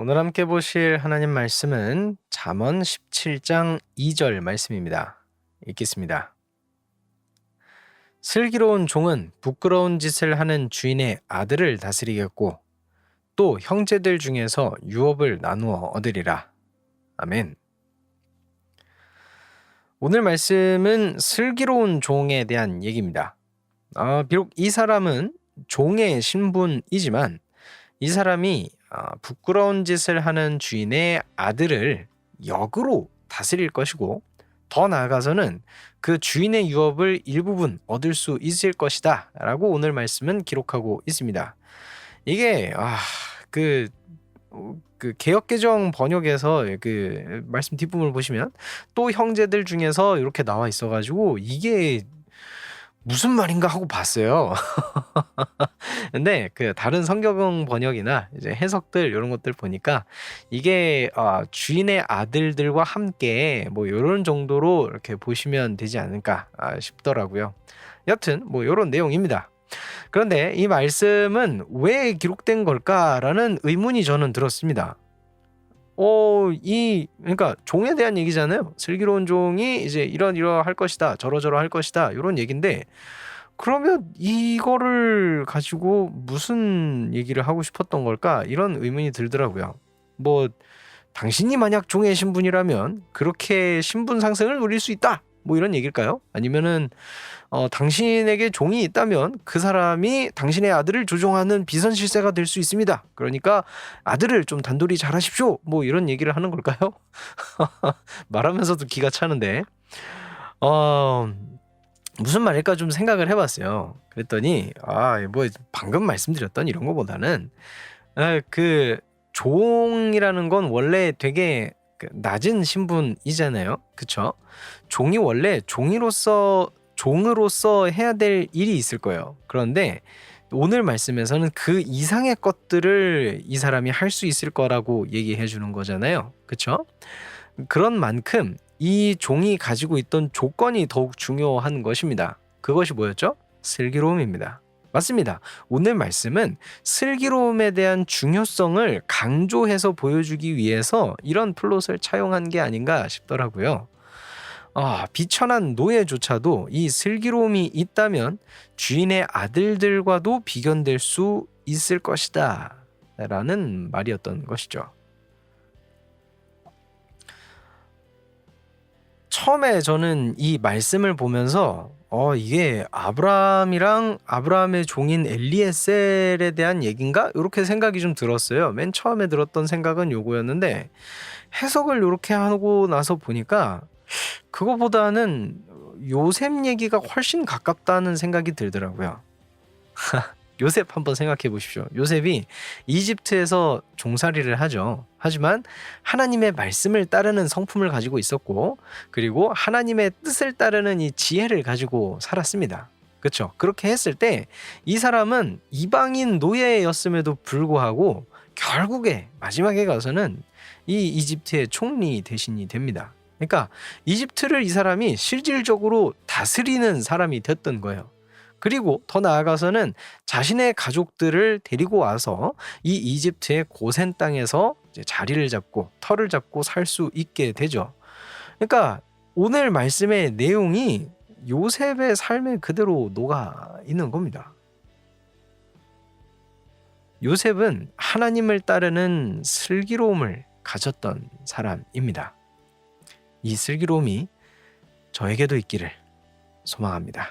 오늘 함께 보실 하나님 말씀은 잠언 17장 2절 말씀입니다. 읽겠습니다. 슬기로운 종은 부끄러운 짓을 하는 주인의 아들을 다스리겠고 또 형제들 중에서 유업을 나누어 얻으리라. 아멘. 오늘 말씀은 슬기로운 종에 대한 얘기입니다. 비록 이 사람은 종의 신분이지만 이 사람이 부끄러운 짓을 하는 주인의 아들을 역으로 다스릴 것이고 더 나아가서는 그 주인의 유업을 일부분 얻을 수 있을 것이다 라고 오늘 말씀은 기록하고 있습니다. 이게 그 개역개정 번역에서 그 말씀 뒷부분을 보시면 또 형제들 중에서 이렇게 나와 있어가지고 이게 무슨 말인가 하고 봤어요. 근데 그 다른 성경 번역이나 이제 해석들 이런 것들 보니까 이게 주인의 아들들과 함께 뭐 이런 정도로 이렇게 보시면 되지 않을까 싶더라고요. 여튼 뭐 이런 내용입니다. 그런데 이 말씀은 왜 기록된 걸까라는 의문이 저는 들었습니다. 그러니까 종에 대한 얘기잖아요. 슬기로운 종이 이제 이러할 것이다, 저러할 것이다, 이런 얘기인데 그러면 이거를 가지고 무슨 얘기를 하고 싶었던 걸까? 이런 의문이 들더라고요. 뭐 당신이 만약 종의 신분이라면 그렇게 신분 상승을 누릴 수 있다. 뭐 이런 얘기일까요? 아니면은 당신에게 종이 있다면 그 사람이 당신의 아들을 조종하는 비선실세가 될 수 있습니다. 그러니까 아들을 좀 단돌이 잘하십시오. 뭐 이런 얘기를 하는 걸까요? 말하면서도 기가 차는데 무슨 말일까 좀 생각을 해봤어요. 그랬더니 뭐 방금 말씀드렸던 이런 거보다는 그 종이라는 건 원래 되게 낮은 신분이잖아요. 그쵸? 종이 원래 종으로서 해야 될 일이 있을 거예요. 그런데 오늘 말씀에서는 그 이상의 것들을 이 사람이 할 수 있을 거라고 얘기해 주는 거잖아요. 그쵸? 그런 만큼 이 종이 가지고 있던 조건이 더욱 중요한 것입니다. 그것이 뭐였죠? 슬기로움입니다. 맞습니다. 오늘 말씀은 슬기로움에 대한 중요성을 강조해서 보여주기 위해서 이런 플롯을 차용한 게 아닌가 싶더라고요. 비천한 노예조차도 이 슬기로움이 있다면 주인의 아들들과도 비견될 수 있을 것이다 라는 말이었던 것이죠. 처음에 저는 이 말씀을 보면서 이게 아브라함이랑 아브라함의 종인 엘리에셀에 대한 얘기인가? 이렇게 생각이 좀 들었어요. 맨 처음에 들었던 생각은 요거였는데 해석을 이렇게 하고 나서 보니까 그거보다는 요셉 얘기가 훨씬 가깝다는 생각이 들더라고요. 요셉 한번 생각해 보십시오. 요셉이 이집트에서 종살이를 하죠. 하지만 하나님의 말씀을 따르는 성품을 가지고 있었고 그리고 하나님의 뜻을 따르는 이 지혜를 가지고 살았습니다. 그렇죠? 그렇게 했을 때 이 사람은 이방인 노예였음에도 불구하고 결국에 마지막에 가서는 이 이집트의 총리 대신이 됩니다. 그러니까 이집트를 이 사람이 실질적으로 다스리는 사람이 됐던 거예요. 그리고 더 나아가서는 자신의 가족들을 데리고 와서 이 이집트의 고센 땅에서 이제 자리를 잡고 터를 잡고 살 수 있게 되죠. 그러니까 오늘 말씀의 내용이 요셉의 삶에 그대로 녹아 있는 겁니다. 요셉은 하나님을 따르는 슬기로움을 가졌던 사람입니다. 이 슬기로움이 저에게도 있기를 소망합니다.